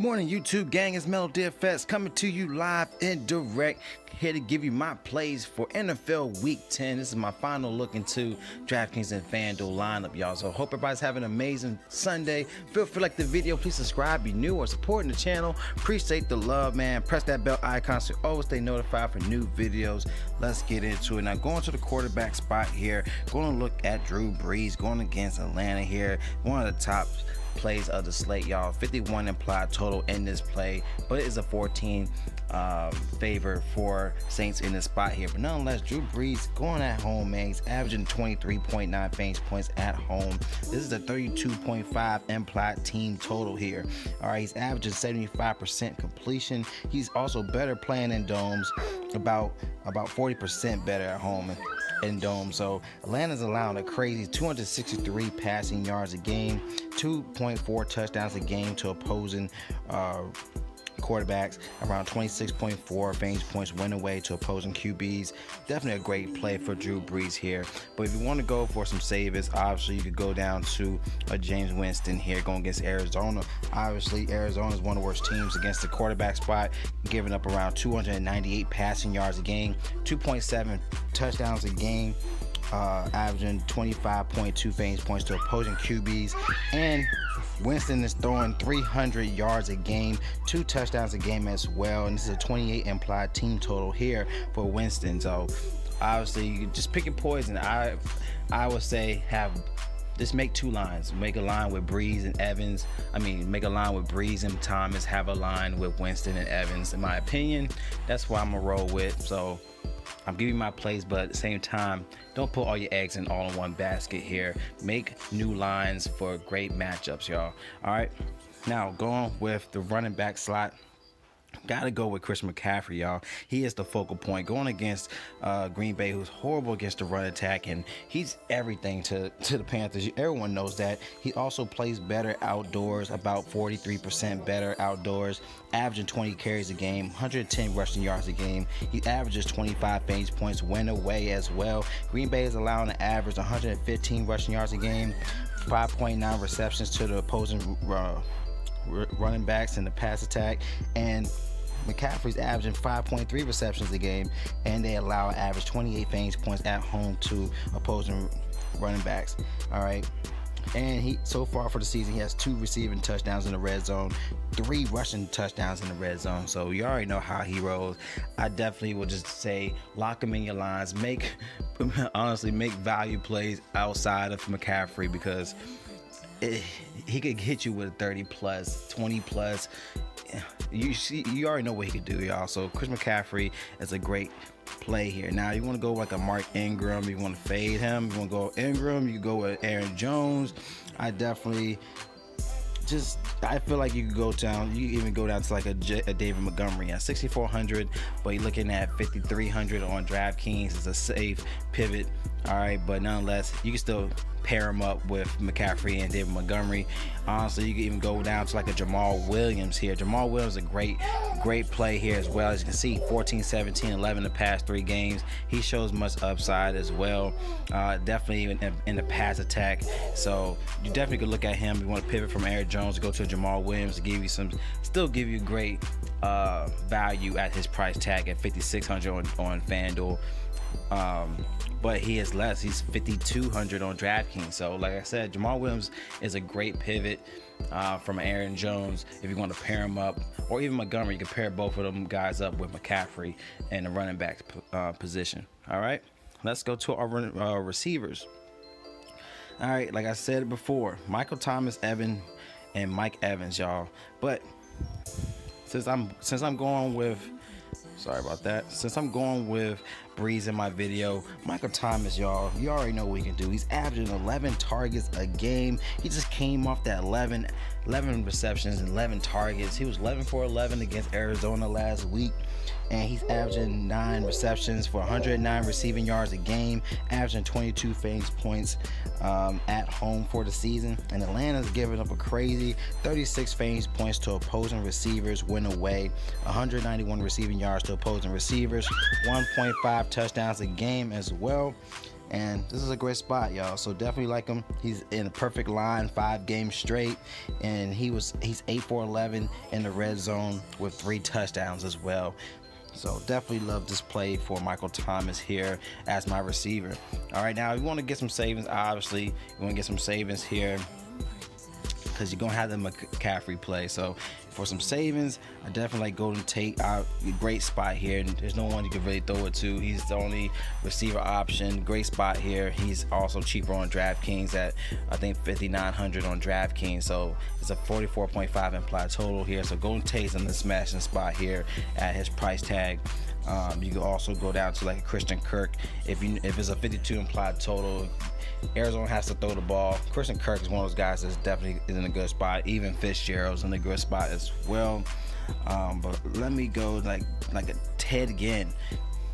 Morning YouTube gang, it's Mellow DFS coming to you live and direct, here to give you my plays for NFL Week 10. This is my final look into Draftkings and FanDuel lineup, y'all. So hope everybody's having an amazing Sunday. Feel free to like the video, please subscribe, be new or supporting the channel. Appreciate the love, man. Press that bell icon so you always stay notified for new videos. Let's get into it. Now going to the quarterback spot here, going to look at Drew Brees going against Atlanta here. One of the top plays of the slate, y'all. 51 implied total in this play, but it is a 14 favor for Saints in this spot here. But nonetheless, Drew Brees going at home, man. He's averaging 23.9 fantasy points at home. This is a 32.5 implied team total here. All right, he's averaging 75% completion. He's also better playing in domes, about 40% better at home in domes. So Atlanta's allowing a crazy 263 passing yards a game, 2.4 touchdowns a game to opposing quarterbacks, around 26.4 fantasy points win away to opposing QBs. Definitely a great play for Drew Brees here. But if you want to go for some savers, obviously you could go down to James Winston here going against Arizona. Obviously Arizona is one of the worst teams against the quarterback spot, giving up around 298 passing yards a game, 2.7 touchdowns a game, averaging 25.2 fantasy points to opposing QBs. And Winston is throwing 300 yards a game, 2 touchdowns a game as well, and this is a 28 implied team total here for Winston. So obviously you just pick your poison. I would say just make 2 lines. Make a line with Brees and Evans. Make a line with Brees and Thomas. Have a line with Winston and Evans. In my opinion, that's what I'm gonna roll with. So I'm giving you my plays, but at the same time, don't put all your eggs in one basket here. Make new lines for great matchups, y'all. All right, now going with the running back slot. Gotta go with Chris McCaffrey, y'all. He is the focal point going against Green Bay, who's horrible against the run attack, and he's everything to the Panthers. Everyone knows that. He also plays better outdoors, about 43% better outdoors, averaging 20 carries a game, 110 rushing yards a game. He averages 25 fantasy points win away as well. Green Bay is allowing an average 115 rushing yards a game, 5.9 receptions to the opposing running backs in the pass attack, and McCaffrey's averaging 5.3 receptions a game, and they allow an average 28 fantasy points at home to opposing running backs. All right, and he so far for the season he has 2 receiving touchdowns in the red zone, 3 rushing touchdowns in the red zone. So you already know how he rolls. I definitely would just say lock him in your lines. Honestly make value plays outside of McCaffrey, because he could hit you with 30 plus, 20 plus. You already know what he could do, y'all. So Chris McCaffrey is a great play here. Now you want to go like a Mark Ingram, you want to fade him, you want to go Ingram, you go with Aaron Jones. I feel like you could go down, you even go down to like a David Montgomery at 6,400, but you're looking at 5,300 on Draftkings. It's a safe pivot. All right, but nonetheless, you can still pair him up with McCaffrey and David Montgomery. Honestly, you can even go down to like a Jamal Williams here. Jamal Williams is a great play here as well. As you can see, 14, 17, 11 the past 3 games. He shows much upside as well. Definitely in the pass attack. So you definitely could look at him. You want to pivot from Aaron Jones to go to Jamal Williams to give you still give you great value at his price tag at 5,600 on FanDuel. But he is less. He's 5,200 on DraftKings. So like I said, Jamal Williams is a great pivot from Aaron Jones. If you want to pair him up, or even Montgomery, you can pair both of them guys up with McCaffrey in the running back position. All right, let's go to our receivers. All right, like I said before, Michael Thomas, Evan, and Mike Evans, y'all. But since I'm going with Brees in my video, Michael Thomas, y'all, you already know what he can do. He's averaging 11 targets a game. He just came off that 11 receptions and 11 targets. He was 11 for 11 against Arizona last week, and he's averaging 9 receptions for 109 receiving yards a game, averaging 22 fantasy points at home for the season. And Atlanta's giving up a crazy 36 fantasy points to opposing receivers win away, 191 receiving yards to opposing receivers, 1.5 touchdowns a game as well. and this is a great spot, y'all. So definitely like him. He's in a perfect line, 5 games straight, and he's 8 for 11 in the red zone with 3 touchdowns as well. So definitely love this play for Michael Thomas here as my receiver. All right, now if you want to get some savings, obviously you want to get some savings here because you're gonna have the McCaffrey play. So for some savings, I definitely like Golden Tate. Great spot here, and there's no one you can really throw it to. He's the only receiver option. Great spot here. He's also cheaper on DraftKings at I think $5,900 on DraftKings. So it's a 44.5 implied total here. So Golden Tate's in the smashing spot here at his price tag. You can also go down to like Christian Kirk if it's a 52 implied total. Arizona has to throw the ball. Christian Kirk is one of those guys that's definitely in a good spot. Even Fitzgerald's in a good spot as well. But let me go like a Ted again.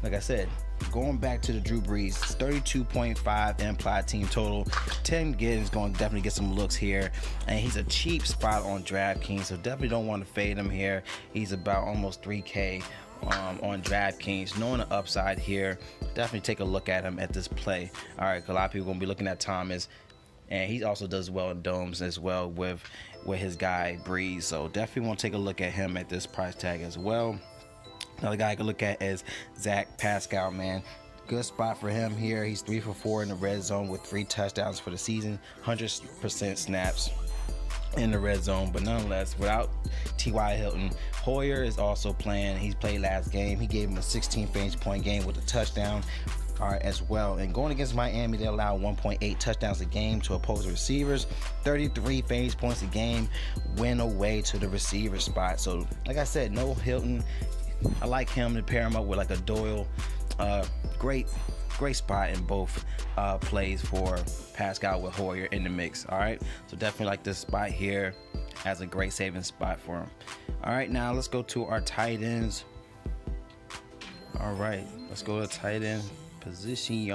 Like I said, going back to the Drew Brees, 32.5 implied team total. Ted Ginn is going to definitely get some looks here, and he's a cheap spot on DraftKings, so definitely don't want to fade him here. He's about almost 3K on DraftKings. Knowing the upside here, definitely take a look at him at this play. All right, a lot of people are going to be looking at Thomas, and he also does well in domes as well with his guy Breeze. So definitely want to take a look at him at this price tag as well. Another guy I can look at is Zach Pascal, man. Good spot for him here. He's 3 for 4 in the red zone with 3 touchdowns for the season, 100% snaps in the red zone. But nonetheless, without T.Y. Hilton, Hoyer is also playing. He's played last game. He gave him a 16 fantasy point game with a touchdown as well. And going against Miami, they allow 1.8 touchdowns a game to opposing receivers, 33 fantasy points a game, win away to the receiver spot. So like I said, no Hilton. I like him to pair him up with like a Doyle. Great spot in both plays for Pascal with Hoyer in the mix. All right, so definitely like this spot here as a great saving spot for him. All right, now let's go to our tight ends. All right, let's go to tight end position.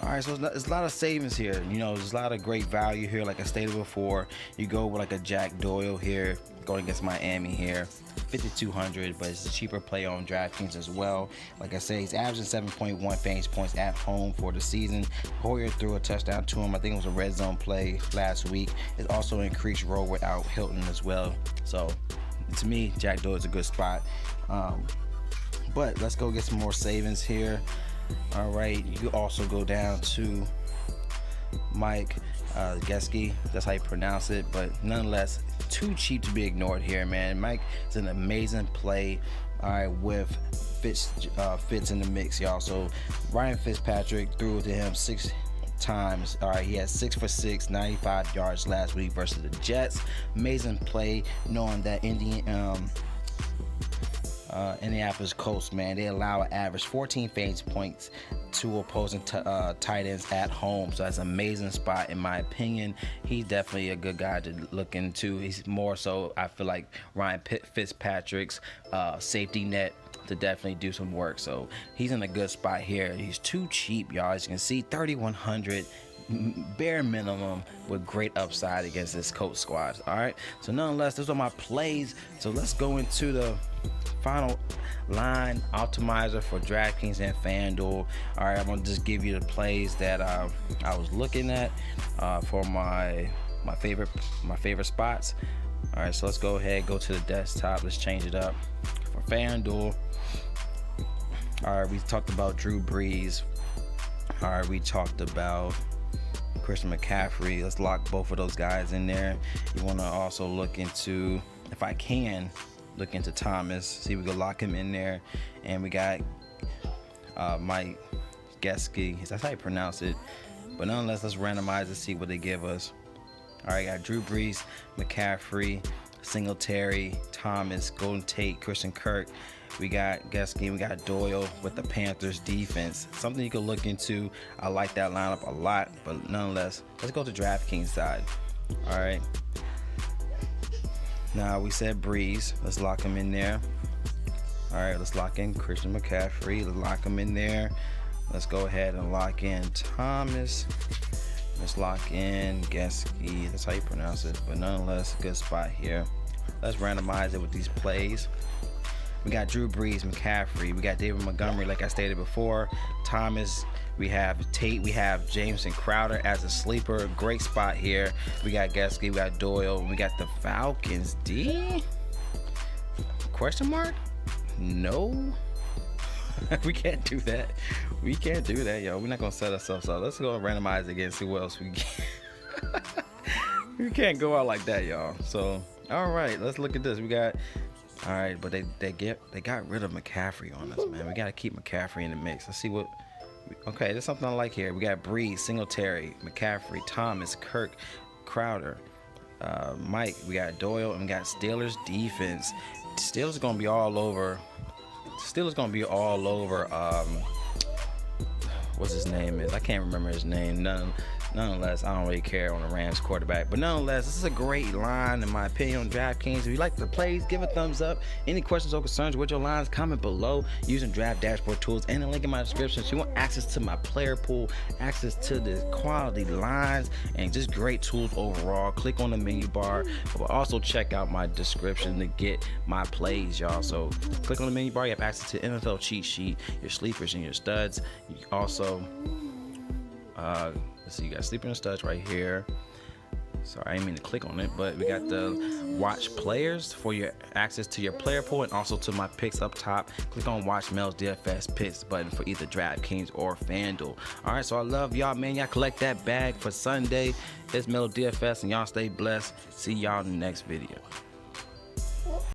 All right, so it's a lot of savings here. You know, there's a lot of great value here. Like I stated before, you go with like a Jack Doyle here, going against Miami here, 5,200, but it's a cheaper play on DraftKings as well. Like I said, he's averaging 7.1 fantasy points at home for the season. Hoyer threw a touchdown to him. I think it was a red zone play last week. It also increased roll without Hilton as well. So to me, Jack Doyle is a good spot. But let's go get some more savings here. All right, you can also go down to Mike Gesicki. That's how you pronounce it, but nonetheless, too cheap to be ignored here, man. Mike is an amazing play. All right, with Fitz in the mix, y'all. So Ryan Fitzpatrick threw to him 6 times. All right, he had 6 for 6, 95 yards last week versus the Jets. Amazing play, knowing that Indianapolis Colts, man, they allow an average 14 fantasy points to opposing tight ends at home. So that's an amazing spot in my opinion. He's definitely a good guy to look into. He's more so, I feel like, Ryan Fitzpatrick's safety net to definitely do some work. So he's in a good spot here. He's too cheap, y'all. As you can see, 3,100 bare minimum with great upside against this Colts squad. All right, so nonetheless, those are my plays. So let's go into the final line optimizer for DraftKings and FanDuel. All right, I'm gonna just give you the plays that I was looking at for my favorite spots. All right, so let's go ahead, go to the desktop. Let's change it up for FanDuel. All right, we talked about Drew Brees. All right, we talked about Christian McCaffrey. Let's lock both of those guys in there. You want to also look into, if I can, look into Thomas. See if we can lock him in there. And we got Mike Gesicki. That's how you pronounce it. But nonetheless, let's randomize to see what they give us. All right, got Drew Brees, McCaffrey, Singletary, Thomas, Golden Tate, Christian Kirk. We got Gesicki, we got Doyle with the Panthers defense. Something you can look into. I like that lineup a lot, but nonetheless, let's go to DraftKings side. All right. Now we said Breeze. Let's lock him in there. All right, let's lock in Christian McCaffrey. Let's lock him in there. Let's go ahead and lock in Thomas. Let's lock in Gesicki. That's how you pronounce it. But nonetheless, good spot here. Let's randomize it with these plays. We got Drew Brees, McCaffrey, we got David Montgomery, like I stated before, Thomas, we have Tate, we have Jameson Crowder as a sleeper. Great spot here. We got Gesky, we got Doyle, we got the Falcons. D? Question mark? No. We can't do that. We can't do that, yo. We're not gonna set ourselves up. Let's go randomize again, see what else we can. We can't go out like that, y'all. So, all right, let's look at this. We got, all right, but they got rid of McCaffrey on us, man. We gotta keep McCaffrey in the mix. Let's see what. Okay, there's something I like here. We got Brees, Singletary, McCaffrey, Thomas, Kirk, Crowder, Mike. We got Doyle, and we got Steelers defense. Steelers gonna be all over. What's his name is? I can't remember his name. Nonetheless, I don't really care on the Rams quarterback. But nonetheless, this is a great line in my opinion on DraftKings. If you like the plays, give a thumbs up. Any questions or concerns with your lines, comment below using Draft Dashboard Tools and the link in my description. So you want access to my player pool, access to the quality lines, and just great tools overall. Click on the menu bar. But also check out my description to get my plays, y'all. So click on the menu bar. You have access to NFL cheat sheet, your sleepers and your studs. You also let's see, you got sleeper and studs right here. Sorry, I didn't mean to click on it, but we got the watch players for your access to your player pool and also to my picks up top. Click on watch Mel's DFS picks button for either DraftKings or FanDuel. All right, so I love y'all, man. Y'all collect that bag for Sunday. It's Mel DFS, and y'all stay blessed. See y'all in the next video.